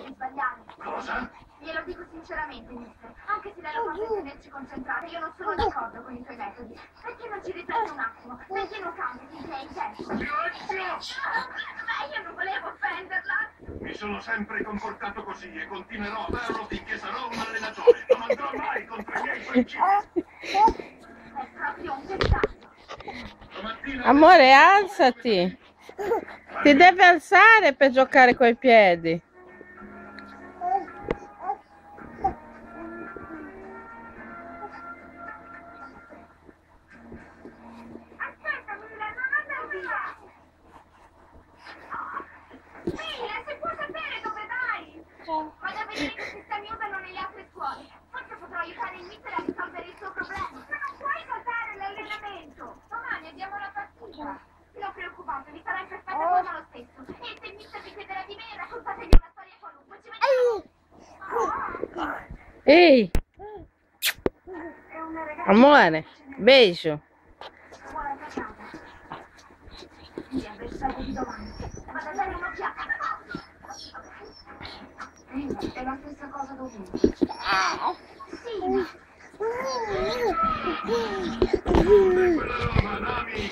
di sbagliare. Cosa? Glielo dico sinceramente, mister. Anche se lei lo fa per tenerci concentrate, io non sono d'accordo con i suoi metodi. Perché non ci riflette un attimo? Perché non cambia finché è in testa? Silenzio! Ma io non volevo offenderla. Mi sono sempre comportato così e continuerò a farlo finché sarò un allenatore. Non andrò mai contro i miei principi. È proprio un peccato. Stamattina... Amore, alzati. Ti devi alzare per giocare coi piedi. Aspetta, Mila, non andare via. Mila, si può sapere dove vai? Vado a vedere che sistemi usano nelle altre scuole. Forse potrò aiutare il mister a risolvere il suo problema. Ma non puoi saltare l'allenamento. Domani abbiamo la partita. Non preoccupatevi, sarà in perfetta forma lo stesso. E se il mister vi chiederà di me, raccontategli una storia qualunque. Ci vediamo. Ehi, È una ragazza. amore, bacio. Buona giornata. Gli avversario di domani. Vado a dare un'occhiata. È la stessa cosa dovunque. Sì, Quella roba, Nami,